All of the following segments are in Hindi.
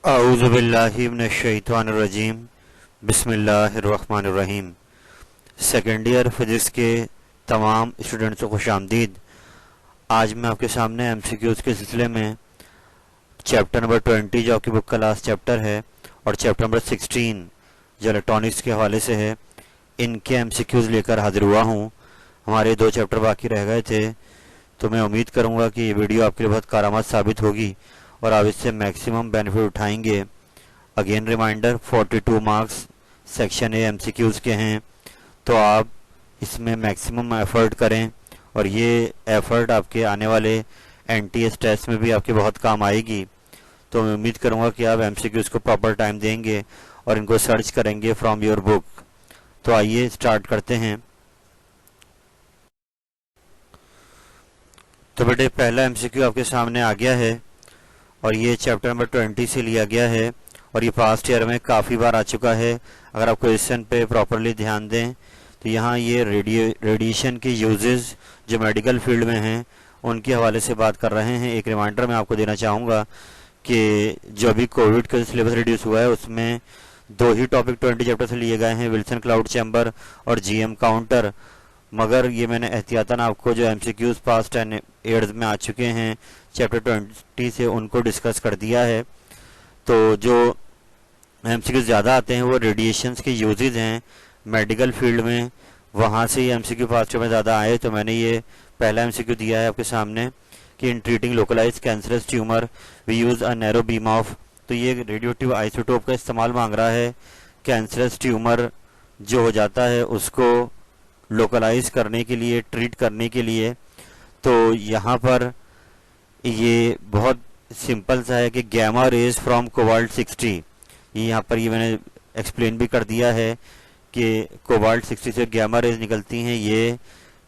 औज़ुबिल्लाहि मिनश्शैतानिर्रजीम बिस्मिल्लाहिर्रहमानिर्रहीम। सेकेंड ईयर फिज़िक्स के तमाम स्टूडेंट्स को खुशामदीद। आज मैं आपके सामने एमसीक्यूज़ के सिलसिले में चैप्टर नंबर 20 जो आपकी बुक का लास्ट चैप्टर है और चैप्टर नंबर 16 जो इलेक्ट्रॉनिक्स के हवाले से है, इनके एमसीक्यूज़ लेकर हाजिर हुआ हूँ। हमारे 2 चैप्टर बाकी रह गए थे, तो मैं उम्मीद करूँगा कि ये वीडियो आपके लिए बहुत कारआमद साबित होगी और आप इससे मैक्सिमम बेनिफिट उठाएंगे। Again reminder, 42 marks section A MCQs के हैं, तो आप इसमें मैक्सिमम एफर्ट करें और ये एफर्ट आपके आने वाले एनटीएस टेस्ट में भी आपके बहुत काम आएगी। तो मैं उम्मीद करूँगा कि आप एमसीक्यूज़ को प्रॉपर टाइम देंगे और इनको सर्च करेंगे फ्रॉम योर बुक। तो आइए स्टार्ट करते हैं। तो बेटे, पहला एमसीक्यू आपके सामने आ गया है और ये चैप्टर नंबर 20 से लिया गया है और ये पास्ट ईयर में काफ़ी बार आ चुका है। अगर आप क्वेश्चन पे प्रॉपरली ध्यान दें तो यहाँ ये रेडिएशन के यूजेस जो मेडिकल फील्ड में हैं उनके हवाले से बात कर रहे हैं। एक रिमाइंडर मैं आपको देना चाहूँगा कि जो अभी कोविड का सिलेबस रिड्यूस हुआ है उसमें 2 ही टॉपिक 20 चैप्टर से लिए गए हैं, विल्सन क्लाउड चैम्बर और जीएम काउंटर। मगर ये मैंने एहतियातन आपको जो एमसीक्यूज़ पास्ट एंड ईयर्स में आ चुके हैं चैप्टर 20 से उनको डिस्कस कर दिया है। तो जो एमसीक्यूज़ ज़्यादा आते हैं वो रेडिएशंस के यूजेज हैं मेडिकल फील्ड में, वहाँ से ये एमसीक्यू पास्ट में ज़्यादा आए। तो मैंने ये पहला एमसीक्यू दिया है आपके सामने कि in treating localize cancerous tumour we use a narrow beam of. तो ये रेडियोटिव आइसोटोप का इस्तेमाल मांग रहा है। कैंसरस ट्यूमर जो हो जाता है उसको लोकलाइज करने के लिए, ट्रीट करने के लिए। तो यहाँ पर ये बहुत सिंपल सा है कि गैमा रेज फ्रॉम कोबाल्ट 60, ये यहाँ पर ये मैंने एक्सप्लेन भी कर दिया है कि कोबाल्ट 60 से गैमा रेज निकलती हैं। ये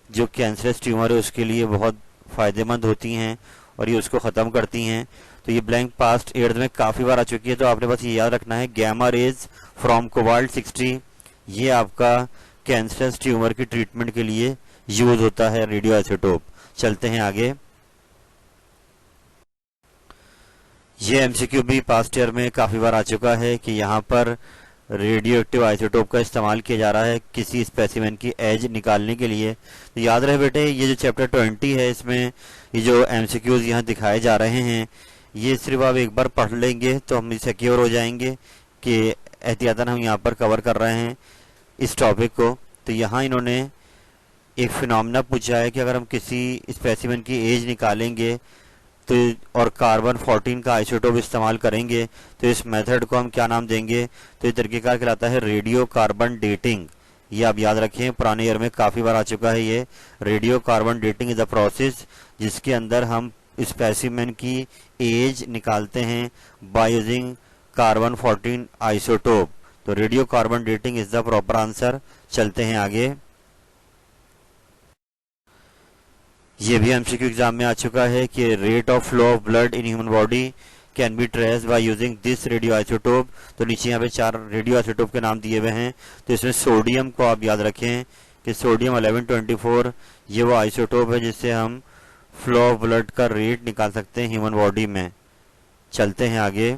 जो कैंसरस ट्यूमर है उसके लिए बहुत फ़ायदेमंद होती हैं और ये उसको ख़त्म करती हैं। तो ये ब्लैंक पास्ट ईयर्स में काफ़ी बार आ चुकी है, तो आपने बस ये याद रखना है गैमा रेज फ्रॉम कोबाल्ट 60, ये आपका कैंसरस ट्यूमर की ट्रीटमेंट के लिए यूज़ होता है रेडियो आइसोटोप। चलते हैं आगे। ये एमसीक्यू भी पास्ट ईयर में काफ़ी बार आ चुका है कि यहाँ पर रेडियो एक्टिव आइसोटोप का इस्तेमाल किया जा रहा है किसी स्पेसिमेन की एज निकालने के लिए। तो याद रहे बेटे, ये जो चैप्टर 20 है इसमें ये जो एमसीक्यूज़ यहाँ दिखाए जा रहे हैं ये सिर्फ आप एक बार पढ़ लेंगे तो हम सिक्योर हो जाएंगे कि एहतियातन हम यहाँ पर कवर कर रहे हैं इस टॉपिक को। तो यहाँ इन्होंने एक फिनोमेना पूछा है कि अगर हम किसी स्पेसिमेन की एज निकालेंगे तो और कार्बन 14 का आइसोटोप इस्तेमाल करेंगे तो इस मेथड को हम क्या नाम देंगे? तो ये तरीक़ेकार कहलाता है रेडियो कार्बन डेटिंग। ये आप याद रखें, पुराने ईयर में काफ़ी बार आ चुका है। ये radio carbon dating is a process जिसके अंदर हम स्पेसिमेन की एज निकालते हैं बाय यूजिंग कार्बन 14 आइसोटोप। तो radio carbon dating is the proper answer. चलते हैं आगे। ये भी एमसीक्यू एग्जाम में आ चुका है कि rate of flow of blood in human body can be trace by using this radio isotope. तो नीचे यहाँ पे 4 रेडियो आइसोटोप के नाम दिए हुए हैं। तो इसमें सोडियम को आप याद रखें कि सोडियम 1124 ये वो आइसोटोप है जिससे हम फ्लो ऑफ ब्लड का रेट निकाल सकते हैं ह्यूमन बॉडी में। चलते हैं आगे।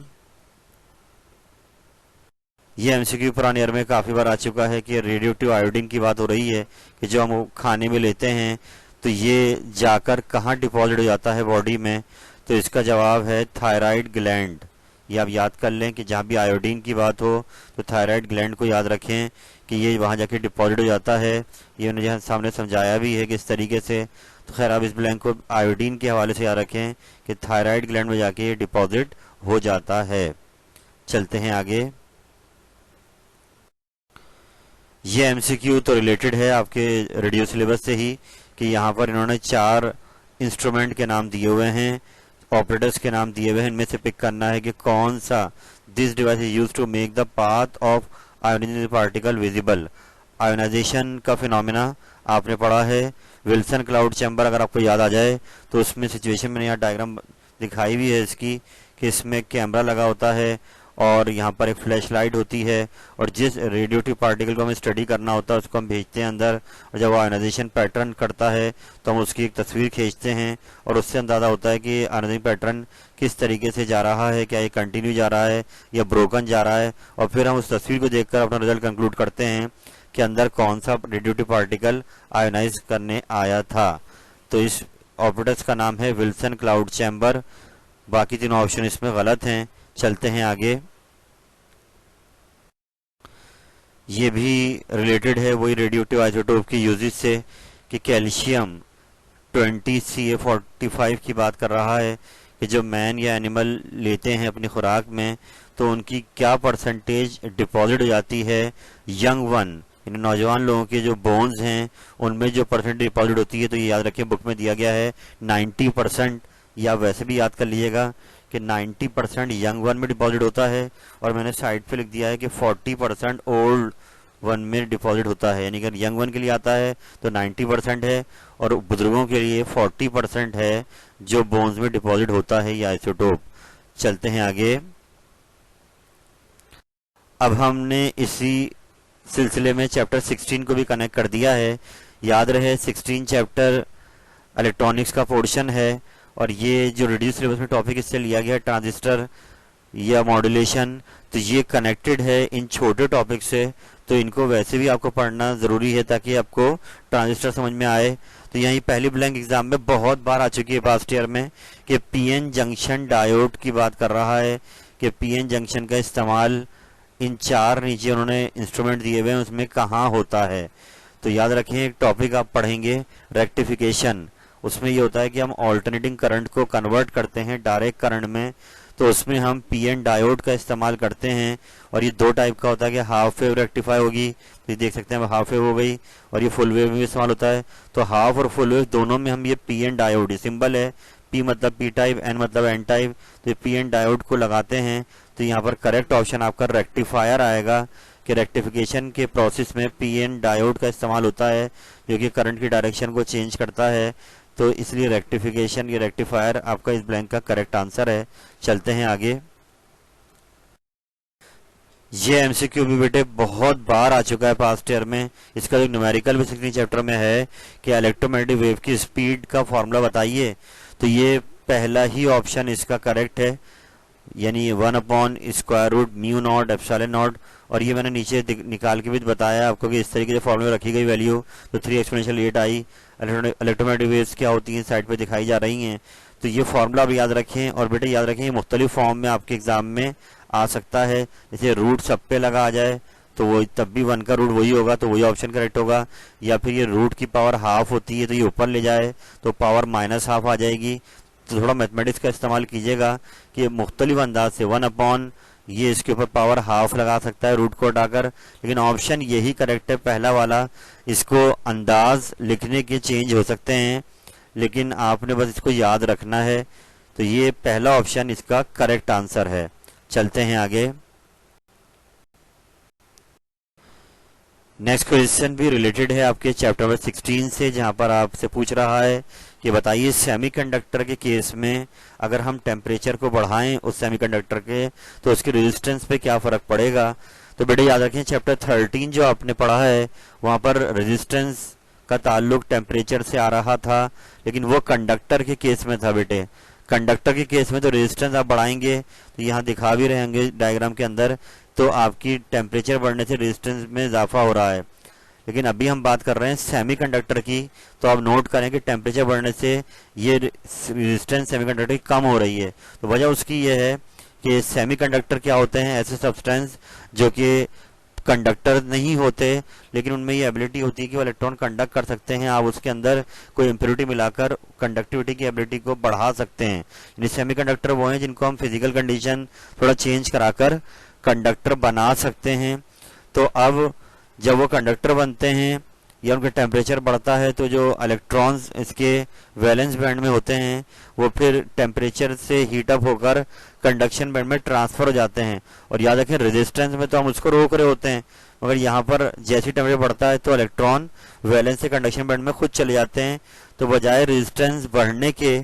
ये एमसीक्यू पुराने ईयर में काफ़ी बार आ चुका है कि रेडियोएक्टिव आयोडीन की बात हो रही है कि जो हम खाने में लेते हैं तो ये जाकर कहाँ डिपॉजिट हो जाता है बॉडी में? तो इसका जवाब है थायराइड ग्लैंड। ये आप याद कर लें कि जहाँ भी आयोडीन की बात हो तो थायराइड ग्लैंड को याद रखें कि ये वहाँ जाके डिपॉजिट हो जाता है। ये उन्होंने जहाँ सामने समझाया भी है कि इस तरीके से। तो खैर आप इस ब्लैंक को आयोडीन के हवाले से याद रखें कि थायराइड ग्लैंड में जाके ये डिपॉजिट हो जाता है। चलते हैं आगे। ये एमसीक्यू तो रिलेटेड है आपके रेडियो सिलेबस से ही कि यहाँ पर इन्होंने 4 इंस्ट्रूमेंट के नाम दिए हुए हैं, ऑपरेटर्स के नाम दिए हुए हैं। इनमें से पिक करना है कि कौन सा this device is used to make the path of ionizing particle visible. Ionization का फिनोमेना आपने पढ़ा है विल्सन क्लाउड चैम्बर, अगर आपको याद आ जाए तो उसमें सिचुएशन मैंने यहाँ डायग्राम दिखाई भी है इसकी कि इसमें कैमरा लगा होता है और यहाँ पर एक फ्लैश लाइट होती है, और जिस रेडियोटिव पार्टिकल को हमें स्टडी करना होता है उसको हम भेजते हैं अंदर, और जब वो आयोनाइजेशन पैटर्न करता है तो हम उसकी एक तस्वीर खींचते हैं, और उससे अंदाज़ा होता है कि आयोनाइजेशन पैटर्न किस तरीके से जा रहा है, क्या ये कंटिन्यू जा रहा है या ब्रोकन जा रहा है, और फिर हम उस तस्वीर को देखकर अपना रिजल्ट कंक्लूड करते हैं कि अंदर कौन सा रेडियोटिव पार्टिकल आयोनाइज करने आया था। तो इस ऑपरेटर्स का नाम है विल्सन क्लाउड चैम्बर। बाकी तीनों ऑप्शन इसमें गलत हैं। चलते हैं आगे। ये भी रिलेटेड है वही रेडियोटिव आइसोटोप के यूजेस से कि कैल्शियम 20Ca45 की बात कर रहा है कि जो मैन या एनिमल लेते हैं अपनी खुराक में तो उनकी क्या परसेंटेज डिपॉजिट हो जाती है यंग वन, यानी नौजवान लोगों के जो बोन्स हैं उनमें जो परसेंट डिपॉजिट होती है। तो ये याद रखें, बुक में दिया गया है 90%, या वैसे भी याद कर लीजिएगा कि 90% यंग वन में डिपॉजिट होता है, और मैंने साइड पे लिख दिया है कि 40% ओल्ड वन में डिपॉजिट होता है। यानी कि यंग वन के लिए आता है तो 90% है, और बुजुर्गों के लिए 40% है जो बोन्स में डिपॉजिट होता है ये आइसोटोप। चलते हैं आगे। अब हमने इसी सिलसिले में चैप्टर 16 को भी कनेक्ट कर दिया है। याद रहे 16 चैप्टर इलेक्ट्रॉनिक्स का पोर्शन है, और ये जो रिड्यूस सिलेबस में टॉपिक इससे लिया गया है ट्रांजिस्टर या मॉड्यूलेशन, तो ये कनेक्टेड है इन छोटे टॉपिक से, तो इनको वैसे भी आपको पढ़ना ज़रूरी है ताकि आपको ट्रांजिस्टर समझ में आए। तो यही पहली ब्लैंक एग्जाम में बहुत बार आ चुकी है पास्ट ईयर में कि पीएन जंक्शन डायोड की बात कर रहा है कि पीएन जंक्शन का इस्तेमाल इन चार नीचे उन्होंने इंस्ट्रूमेंट दिए हुए हैं उसमें कहाँ होता है। तो याद रखें, एक टॉपिक आप पढ़ेंगे रेक्टिफिकेशन, उसमें ये होता है कि हम ऑल्टरनेटिंग करंट को कन्वर्ट करते हैं डायरेक्ट करंट में, तो उसमें हम पीएन डायोड का इस्तेमाल करते हैं। और ये दो टाइप का होता है कि हाफ वेव रेक्टिफाई होगी, तो ये देख सकते हैं हाफ वेव हो गई, और ये फुल वेव में इस्तेमाल होता है। तो हाफ और फुल वेव दोनों में हम ये पीएन डायोड, सिंबल है पी मतलब पी टाइप, एन मतलब एन टाइप, तो ये पीएन डायोड को लगाते हैं। तो यहाँ पर करेक्ट ऑप्शन आपका रेक्टिफायर आएगा कि रेक्टिफिकेशन के प्रोसेस में पीएन डायोड का इस्तेमाल होता है जो कि करंट की डायरेक्शन को चेंज करता है। तो इसलिए रेक्टिफिकेशन या रेक्टिफायर आपका इस ब्लैंक का करेक्ट आंसर है। चलते हैं आगे। ये एमसीक्यू भी बेटे बहुत बार आ चुका है पास्ट ईयर में। इसका जो न्यूमेरिकल भी 16 चैप्टर में है कि इलेक्ट्रोमैग्नेटिक वेव की स्पीड का फॉर्मूला बताइए, तो ये पहला ही ऑप्शन इसका करेक्ट है, यानी 1/√μ नॉट एप्सिलॉन नॉट। और ये मैंने नीचे निकाल के भी बताया आपको कि इस तरीके से फॉर्मूला रखी गई वैल्यू, तो 3 एक्सपोनेंशियल 8 आई इलेक्ट्रोमैग्नेटिक वेव्स क्या होती हैं साइड पे दिखाई जा रही हैं। तो ये फॉर्मूला भी याद रखें, और बेटे याद रखें ये मुख्तलिफ फॉर्म में आपके एग्जाम में आ सकता है। जैसे रूट सब पे लगा आ जाए तो वो तब भी 1 का रूट वही होगा, तो वही ऑप्शन करेक्ट होगा। या फिर ये रूट की पावर हाफ होती है तो ये ऊपर ले जाए तो पावर -½ आ जाएगी। तो थोड़ा मैथमेटिक्स का इस्तेमाल कीजिएगा कि मुख्तलिफ अंदाज से 1/ ये इसके ऊपर पावर हाफ लगा सकता है रूट को हटाकर, लेकिन ऑप्शन यही करेक्ट है पहला वाला। इसको अंदाज लिखने के चेंज हो सकते हैं, लेकिन आपने बस इसको याद रखना है। तो ये पहला ऑप्शन इसका करेक्ट आंसर है। चलते हैं आगे। नेक्स्ट क्वेश्चन भी रिलेटेड है आपके चैप्टर नंबर 16 से, जहां पर आपसे पूछ रहा है कि बताइए सेमीकंडक्टर के केस में अगर हम टेम्परेचर को बढ़ाएं उस सेमीकंडक्टर के तो उसके रेजिस्टेंस पे क्या फर्क पड़ेगा। तो बेटे याद रखें चैप्टर 13 जो आपने पढ़ा है वहां पर रेजिस्टेंस का ताल्लुक टेम्परेचर से आ रहा था, लेकिन वो कंडक्टर के केस में था बेटे। कंडक्टर के केस में तो रेजिस्टेंस आप बढ़ाएंगे, तो यहाँ दिखा भी रहे होंगे डायग्राम के अंदर, तो आपकी टेम्परेचर बढ़ने से रेजिस्टेंस में इजाफा हो रहा है। लेकिन अभी हम बात कर रहे हैं सेमीकंडक्टर की, तो आप नोट करें कि टेम्परेचर बढ़ने से ये रेजिस्टेंस सेमीकंडक्टर की कम हो रही है। तो वजह उसकी ये है कि सेमीकंडक्टर क्या होते हैं, ऐसे सब्सटेंस जो कि कंडक्टर नहीं होते लेकिन उनमें ये एबिलिटी होती है कि वो इलेक्ट्रॉन कंडक्ट कर सकते हैं। आप उसके अंदर कोई इम्प्योरिटी मिलाकर कंडक्टिविटी की एबिलिटी को बढ़ा सकते हैं। यानी सेमीकंडक्टर वो हैं जिनको हम फिजिकल कंडीशन थोड़ा चेंज कराकर कंडक्टर बना सकते हैं। तो अब जब वो कंडक्टर बनते हैं या उनका टेम्परेचर बढ़ता है तो जो इलेक्ट्रॉन्स इसके वैलेंस बैंड में होते हैं वो फिर टेम्परेचर से हीट अप होकर कंडक्शन बैंड में ट्रांसफर हो जाते हैं। और याद रखें रेजिस्टेंस में तो हम उसको रोक रहे होते हैं, मगर यहाँ पर जैसे टेम्परेचर बढ़ता है तो इलेक्ट्रॉन वैलेंस से कंडक्शन बैंड में खुद चले जाते हैं। तो बजाय रेजिस्टेंस बढ़ने के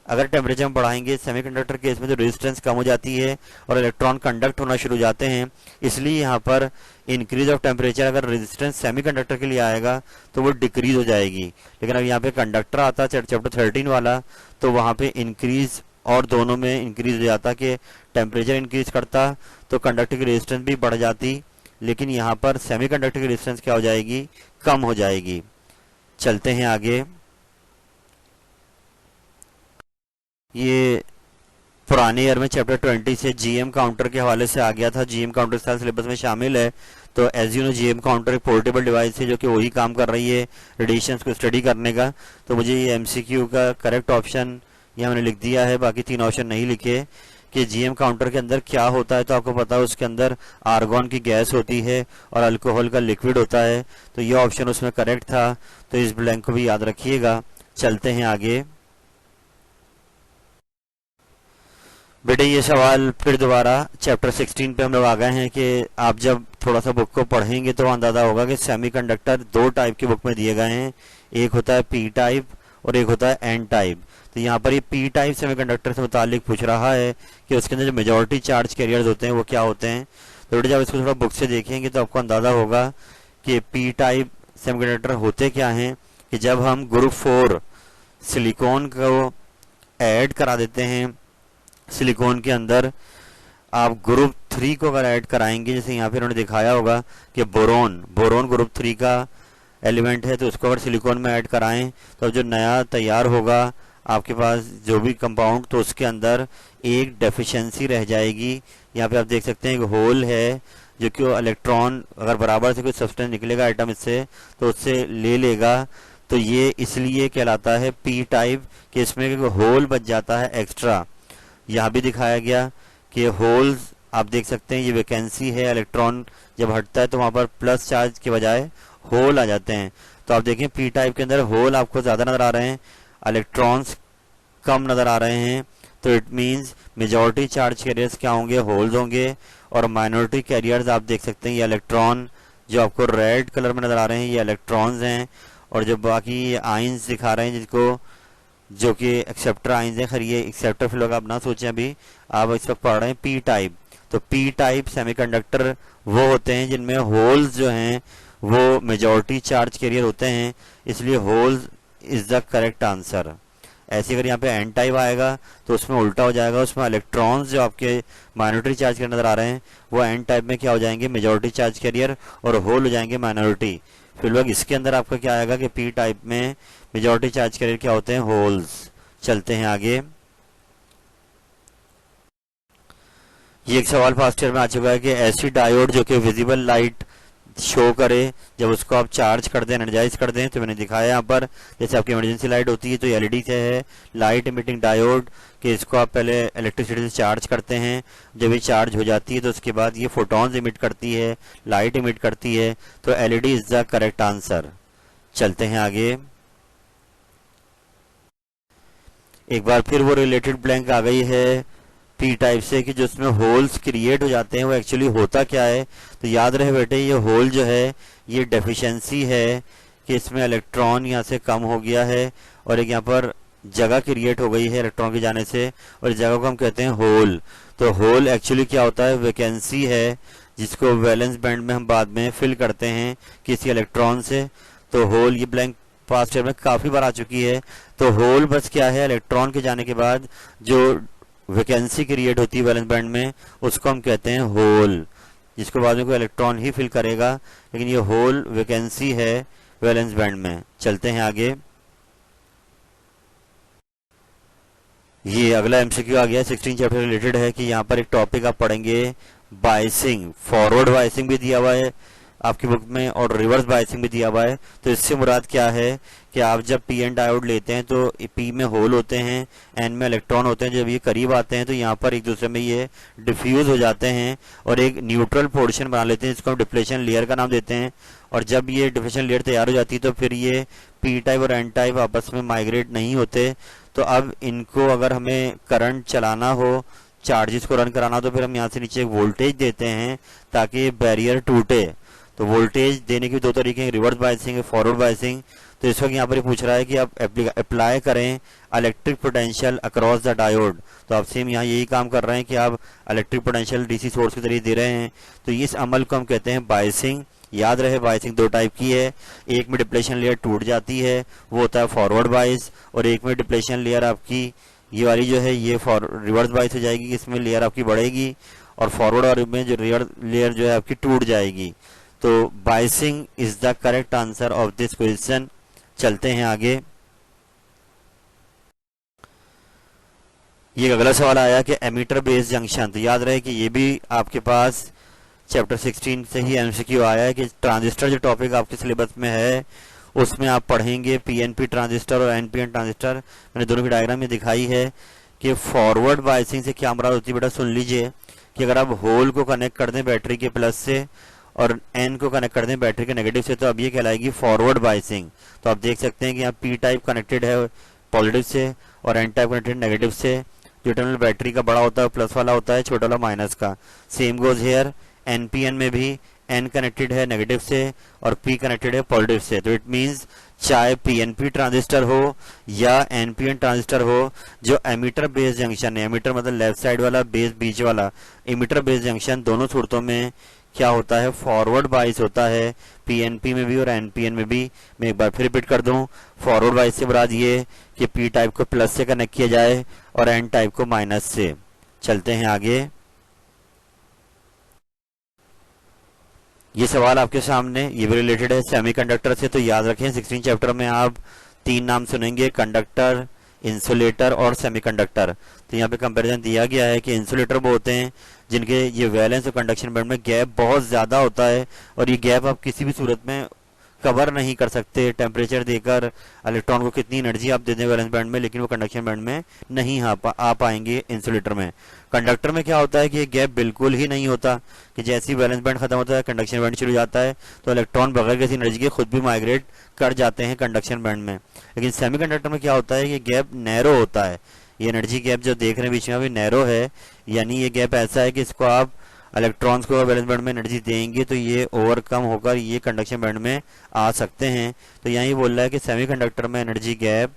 अगर टेम्परेचर हम बढ़ाएंगे सेमीकंडक्टर केस में तो रेजिस्टेंस कम हो जाती है और इलेक्ट्रॉन कंडक्ट होना शुरू हो जाते हैं, इसलिए यहाँ पर इंक्रीज ऑफ टेम्परेचर अगर रेजिस्टेंस सेमीकंडक्टर के लिए आएगा तो वो डिक्रीज हो जाएगी। लेकिन अब यहाँ पे कंडक्टर आता है चैप्टर 13 वाला, तो वहाँ पे इंक्रीज और दोनों में इंक्रीज हो जाता कि टेम्परेचर इंक्रीज करता तो कंडक्टर की रेजिस्टेंस भी बढ़ जाती, लेकिन यहाँ पर सेमीकंडक्टर की रेजिस्टेंस क्या हो जाएगी, कम हो जाएगी। चलते हैं आगे। ये पुराने ईयर में चैप्टर 20 से जीएम काउंटर के हवाले से आ गया था, जीएम काउंटर साल सिलेबस में शामिल है। तो as you know GM counter एक पोर्टेबल डिवाइस है जो कि वही काम कर रही है रेडिएशंस को स्टडी करने का। तो मुझे ये एमसीक्यू का करेक्ट ऑप्शन यहाँ मैंने लिख दिया है, बाकी 3 ऑप्शन नहीं लिखे कि जीएम काउंटर के अंदर क्या होता है। तो आपको पता है उसके अंदर आर्गॉन की गैस होती है और अल्कोहल का लिक्विड होता है, तो ये ऑप्शन उसमें करेक्ट था, तो इस ब्लैंक को भी याद रखिएगा। चलते हैं आगे। बेटे ये सवाल फिर दोबारा चैप्टर 16 पे हम लोग आ गए हैं कि आप जब थोड़ा सा बुक को पढ़ेंगे तो अंदाजा होगा कि सेमीकंडक्टर 2 टाइप की बुक में दिए गए हैं, एक होता है पी टाइप और एक होता है एन टाइप। तो यहाँ पर ये पी टाइप सेमीकंडक्टर से मुतालिक पूछ रहा है कि उसके अंदर जो मेजॉरिटी चार्ज कैरियर्स होते हैं वो क्या होते हैं। तो बेटे जब इसको थोड़ा बुक से देखेंगे तो आपको अंदाजा होगा कि पी टाइप सेमीकंडक्टर होते क्या हैं कि जब हम ग्रुप 4 सिलिकॉन को ऐड करा देते हैं सिलिकॉन के अंदर, आप ग्रुप 3 को अगर ऐड कराएंगे, जैसे यहाँ पे उन्होंने दिखाया होगा कि बोरोन ग्रुप 3 का एलिमेंट है, तो उसको अगर सिलिकॉन में ऐड कराएं तो जो नया तैयार होगा आपके पास जो भी कंपाउंड, तो उसके अंदर एक डेफिशिएंसी रह जाएगी। यहाँ पे आप देख सकते हैं एक होल है जो कि इलेक्ट्रॉन अगर बराबर से कोई सब्सटेंस निकलेगा आइटम इससे तो उससे ले लेगा, तो ये इसलिए कहलाता है पी टाइप कि इसमें एक होल बच जाता है एक्स्ट्रा। यहाँ भी दिखाया गया कि होल्स आप देख सकते हैं, ये वैकेंसी है, इलेक्ट्रॉन जब हटता है तो वहाँ पर प्लस चार्ज के बजाय होल आ जाते हैं। तो आप देखें पी टाइप के अंदर होल आपको ज़्यादा नज़र आ रहे हैं, इलेक्ट्रॉन्स कम नज़र आ रहे हैं, तो it means majority charge carriers क्या होंगे, होल्स होंगे, और माइनॉरिटी कैरियर्स आप देख सकते हैं ये इलेक्ट्रॉन जो आपको रेड कलर में नज़र आ रहे हैं ये इलेक्ट्रॉन्स हैं, और जो बाकी ये आइंस दिखा रहे हैं जिसको जो कि एक्सेप्टर आइंस हैं, खैर ये एक्सेप्टर फिर लोग आप ना सोचें, अभी आप इस वक्त पढ़ रहे हैं पी टाइप। तो पी टाइप सेमीकंडक्टर वो होते हैं जिनमें होल्स जो हैं वो मेजॉरिटी चार्ज कैरियर होते हैं, इसलिए holes is the correct answer. ऐसे अगर यहाँ पे एन टाइप आएगा तो उसमें उल्टा हो जाएगा, उसमें इलेक्ट्रॉन्स जो आपके माइनॉरिटी चार्ज कैरियर नजर आ रहे हैं वो एन टाइप में क्या हो जाएंगे, मेजॉरिटी चार्ज कैरियर, और होल हो जाएंगे माइनॉरिटी। फिर लोग इसके अंदर आपका क्या आएगा कि पी टाइप में मेजॉरिटी चार्ज कैरियर क्या होते हैं, होल्स। चलते हैं आगे। ये एक सवाल फास्ट ईयर में आ चुका है कि ऐसी डायोड जो कि विजिबल लाइट शो करे जब उसको आप चार्ज कर दें, एनर्जाइज कर दें, तो मैंने दिखाया यहाँ पर जैसे आपकी इमरजेंसी लाइट होती है तो एलईडी से है लाइट इमिटिंग डायोड कि इसको आप पहले इलेक्ट्रिसिटी से चार्ज करते हैं, जब ये चार्ज हो जाती है तो उसके बाद ये फोटॉन्स इमिट करती है, लाइट इमिट करती है, तो LED is the correct answer. चलते हैं आगे। एक बार फिर वो रिलेटेड ब्लैंक आ गई है पी टाइप से कि जो उसमें होल्स क्रिएट हो जाते हैं वो एक्चुअली होता क्या है। तो याद रहे बेटे ये होल जो है ये डेफिशिएंसी है कि इसमें इलेक्ट्रॉन यहाँ से कम हो गया है और एक यहाँ पर जगह क्रिएट हो गई है इलेक्ट्रॉन के जाने से, और इस जगह को हम कहते हैं होल। तो होल एक्चुअली क्या होता है, वैकेंसी है जिसको वैलेंस बैंड में हम बाद में फिल करते हैं किसी इलेक्ट्रॉन से। तो होल ये ब्लैंक पास्ट ईयर में काफी बार आ चुकी है। तो होल बस क्या है, इलेक्ट्रॉन के जाने के बाद जो वैकेंसी क्रिएट होती है वैलेंस बैंड में उसको हम कहते हैं होल, जिसको बाद में कोई इलेक्ट्रॉन ही फिल करेगा, लेकिन ये होल वैकेंसी है वैलेंस बैंड में। चलते हैं आगे। ये अगला एमसीक्यू आ गया 16 चैप्टर रिलेटेड है कि यहाँ पर एक टॉपिक आप पढ़ेंगे बायसिंग, फॉरवर्ड बायसिंग भी दिया हुआ है आपकी बुक में और रिवर्स बायसिंग भी दिया हुआ है। तो इससे मुराद क्या है कि आप जब पी एन डायोड लेते हैं तो पी में होल होते हैं, एन में इलेक्ट्रॉन होते हैं, जब ये करीब आते हैं तो यहाँ पर एक दूसरे में ये डिफ्यूज हो जाते हैं और एक न्यूट्रल पोर्शन बना लेते हैं, जिसको हम डिप्लेशन लेयर का नाम देते हैं। और जब ये डिप्लेशन लेयर तैयार हो जाती है तो फिर ये पी टाइप और एन टाइप आपस में माइग्रेट नहीं होते। तो अब इनको अगर हमें करंट चलाना हो, चार्जेस को रन कराना हो, तो फिर हम यहाँ से नीचे एक वोल्टेज देते हैं ताकि बैरियर टूटे। तो वोल्टेज देने के दो तरीके हैं, रिवर्स बायसिंग है, फॉरवर्ड बायसिंग। तो इस वक्त यहाँ पर पूछ रहा है कि आप अप्लाई करें electric potential across the diode. तो आप सेम यहाँ यही काम कर रहे हैं कि आप इलेक्ट्रिक पोटेंशियल डीसी सोर्स के जरिए दे रहे हैं। तो इस अमल को हम कहते हैं बायसिंग। याद रहे बायसिंग दो टाइप की है, एक में डिप्लेशन लेयर टूट जाती है वो होता है फॉरवर्ड बायस, और एक में डिप्लेशन लेयर आपकी ये वाली जो है ये रिवर्स बायस हो जाएगी, इसमें लेयर आपकी बढ़ेगी और फॉरवर्ड और में जो रिवर्स लेयर जो है आपकी टूट जाएगी। तो biasing is the correct answer of this question. चलते हैं आगे। ये अगला सवाल आया कि एमीटर बेस जंक्शन। तो याद रहे कि ये भी आपके पास चैप्टर 16 से ही एमसीक्यू आया है कि ट्रांजिस्टर जो टॉपिक आपके सिलेबस में है उसमें आप पढ़ेंगे पीएनपी ट्रांजिस्टर और एनपीएन ट्रांजिस्टर। मैंने दोनों की डायग्राम में दिखाई है कि फॉरवर्ड बायसिंग से क्या मुराद होती है। बेटा सुन लीजिए कि अगर आप होल को कनेक्ट कर दें बैटरी के प्लस से और एन को कनेक्ट कर दें बैटरी के नेगेटिव से, तो अब ये कहलाएगी फॉरवर्ड बायसिंग। तो आप देख सकते हैं कि यहाँ पी टाइप कनेक्टेड है पॉजिटिव से और एन टाइप कनेक्टेड नेगेटिव से। जो टर्मिनल बैटरी का बड़ा होता है प्लस वाला होता है, छोटा वाला माइनस का। सेम गोज हेयर, एनपीएन में भी एन कनेक्टेड है नेगेटिव से और पी कनेक्टेड है पॉजिटिव से। तो इट मींस चाहे पीएनपी ट्रांजिस्टर हो या एनपीएन ट्रांजिस्टर हो, जो एमीटर बेस जंक्शन है, एमीटर मतलब लेफ्ट साइड वाला, बेस बीच वाला, एमीटर बेस जंक्शन दोनों सूरतों में क्या होता है फॉरवर्ड बायस होता है, पीएनपी में भी और एनपीएन में भी। मैं एक बार फिर रिपीट कर दूं, फॉरवर्ड बायस से मुराद ये कि पी टाइप को प्लस से कनेक्ट किया जाए और एन टाइप को माइनस से। चलते हैं आगे। ये सवाल आपके सामने ये भी रिलेटेड है सेमीकंडक्टर से। तो याद रखें 16 चैप्टर में आप 3 नाम सुनेंगे, कंडक्टर, इंसुलेटर और सेमीकंडक्टर। तो यहाँ पे कंपैरिजन दिया गया है कि इंसुलेटर वो होते हैं जिनके ये वैलेंस और कंडक्शन बैंड में गैप बहुत ज्यादा होता है और ये गैप आप किसी भी सूरत में कवर नहीं कर सकते टेम्परेचर देकर। इलेक्ट्रॉन को कितनी एनर्जी आप दे दें वैलेंस बैंड में, लेकिन वो कंडक्शन बैंड में नहीं आ पाएंगे इंसुलेटर में। कंडक्टर में क्या होता है कि ये गैप बिल्कुल ही नहीं होता, कि जैसे ही वैलेंस बैंड खत्म होता है कंडक्शन बैंड शुरू हो जाता है, तो इलेक्ट्रॉन बगैर किसी एनर्जी के खुद भी माइग्रेट कर जाते हैं कंडक्शन बैंड में। लेकिन सेमीकंडक्टर में क्या होता है कि गैप नैरो होता है। ये एनर्जी गैप जो देख रहे हैं बीच में अभी नैरो है, यानी ये गैप ऐसा है कि इसको आप इलेक्ट्रॉन्स को वैलेंस बैंड में एनर्जी देंगे तो ये ओवरकम होकर ये कंडक्शन बैंड में आ सकते हैं। तो यहाँ ये बोल रहा है कि सेमीकंडक्टर में energy gap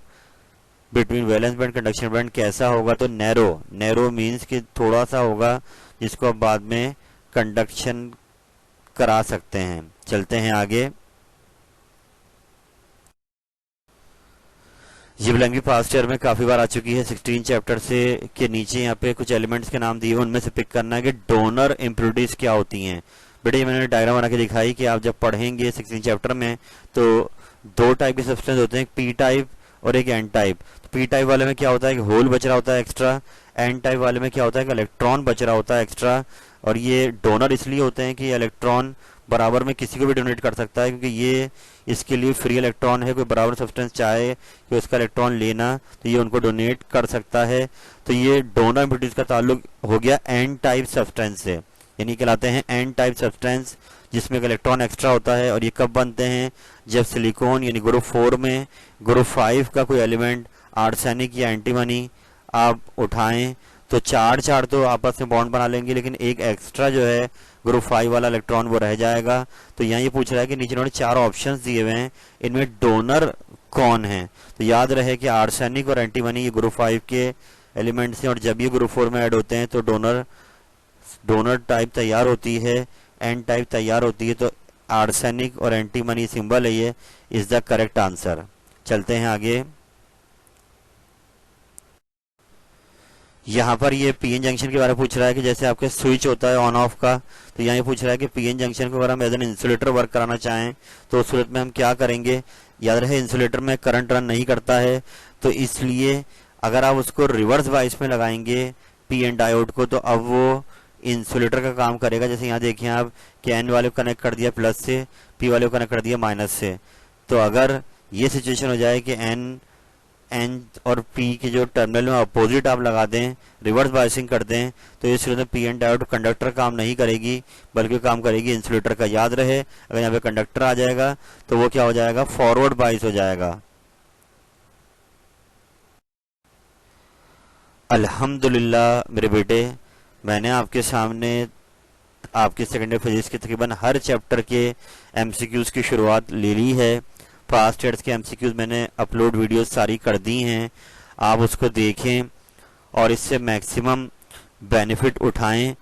between valence band conduction band कैसा होगा, तो नैरो। नैरो मीन्स कि थोड़ा सा होगा जिसको आप बाद में कंडक्शन करा सकते हैं। चलते हैं आगे। ये ब्लैंकी पास्ट ईयर में काफी बार आ चुकी है 16 चैप्टर से के नीचे यहाँ पे कुछ एलिमेंट्स के नाम दिए हुए, उनमें से पिक करना है कि डोनर इम्प्योरिटीज क्या होती हैं। बेटे ये मैंने डायग्राम बना के दिखाई कि आप जब पढ़ेंगे 16 चैप्टर में तो 2 टाइप के सब्सटेंस होते हैं, पी टाइप और एक एन टाइप। तो पी टाइप वाले में क्या होता है कि होल बच रहा होता है एक्स्ट्रा, एन टाइप वाले में क्या होता है कि इलेक्ट्रॉन बच रहा होता है एक्स्ट्रा। और ये डोनर इसलिए होते हैं कि इलेक्ट्रॉन बराबर में किसी को भी डोनेट कर सकता है, क्योंकि ये इसके लिए फ्री इलेक्ट्रॉन है। कोई बराबर सब्सटेंस चाहे कि उसका इलेक्ट्रॉन लेना तो ये उनको डोनेट कर सकता है। तो ये डोनर इम्प्योरिटीज का ताल्लुक हो गया एन टाइप सब्सटेंस से, यानी कहलाते हैं एन टाइप सब्सटेंस जिसमें एक इलेक्ट्रॉन एक्स्ट्रा होता है। और ये कब बनते हैं, जब सिलिकॉन यानी ग्रुप 4 में ग्रुप 5 का कोई एलिमेंट आर्सेनिक या एंटीमनी आप उठाएं तो चार तो आपस में बॉन्ड बना लेंगे, लेकिन एक एक्स्ट्रा जो है ग्रुप 5 वाला इलेक्ट्रॉन वो रह जाएगा। तो यहाँ ये पूछ रहा है कि नीचे उन्होंने 4 ऑप्शंस दिए हुए हैं, इनमें डोनर कौन है। तो याद रहे कि आर्सेनिक और एंटीमनी ये ग्रुप 5 के एलिमेंट्स हैं और जब ये ग्रुप 4 में ऐड होते हैं तो डोनर टाइप तैयार होती है, एन टाइप तैयार होती है। तो आर्सेनिक और एंटीमनी सिंबल है, ये इज द करेक्ट आंसर। चलते हैं आगे। यहाँ पर ये पीएन जंक्शन के बारे में पूछ रहा है कि जैसे आपके स्विच होता है ऑन ऑफ का, तो यहाँ ये पूछ रहा है कि पीएन जंक्शन को अगर हम एज एन इंसुलेटर वर्क कराना चाहें तो उस सूरत में हम क्या करेंगे। याद रहे इंसुलेटर में करंट रन नहीं करता है, तो इसलिए अगर आप उसको रिवर्स बाइस में लगाएंगे पीएन डायोड को तो अब वो इंसुलेटर का काम करेगा। जैसे यहाँ देखिए आप कि एन वाले को कनेक्ट कर दिया प्लस से, पी वाले को कनेक्ट कर दिया माइनस से। तो अगर ये सिचुएशन हो जाए कि एन और पी के जो टर्मिनल में अपोजिट आप लगा दें, रिवर्स बायसिंग कर दें, तो इस सूरत में पीएन डायोड कंडक्टर काम नहीं करेगी बल्कि काम करेगी इंसुलेटर का। याद रहे अगर यहाँ पे कंडक्टर आ जाएगा तो वो क्या हो जाएगा, फॉरवर्ड बायस हो जाएगा। अल्हम्दुलिल्लाह मेरे बेटे, मैंने आपके सामने आपके सेकेंडरी फिजिक्स के तकरीबन हर चैप्टर के एमसीक्यूज की शुरुआत ले ली है। पास्ट ईयर्स के एमसीक्यूज मैंने अपलोड वीडियोस सारी कर दी हैं, आप उसको देखें और इससे मैक्सिमम बेनिफिट उठाएं।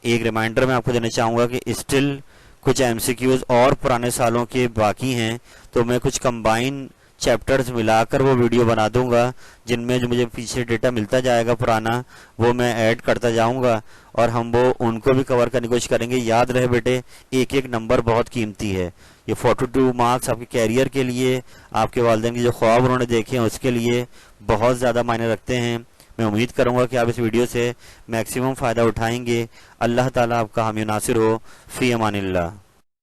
एक रिमाइंडर मैं आपको देना चाहूँगा कि स्टिल कुछ एमसीक्यूज और पुराने सालों के बाकी हैं, तो मैं कुछ कंबाइन चैप्टर्स मिलाकर वो वीडियो बना दूंगा, जिनमें जो मुझे पीछे डेटा मिलता जाएगा पुराना वो मैं ऐड करता जाऊंगा और हम वो उनको भी कवर करने की कोशिश करेंगे। याद रहे बेटे, एक एक नंबर बहुत कीमती है। ये 42 मार्क्स आपके कैरियर के लिए, आपके वालिदैन के जो ख्वाब उन्होंने देखे हैं उसके लिए बहुत ज़्यादा मायने रखते हैं। मैं उम्मीद करूंगा कि आप इस वीडियो से मैक्सिमम फ़ायदा उठाएंगे। अल्लाह ताला आपका हामी नासिर हो। फ़ी अमानिल्लाह।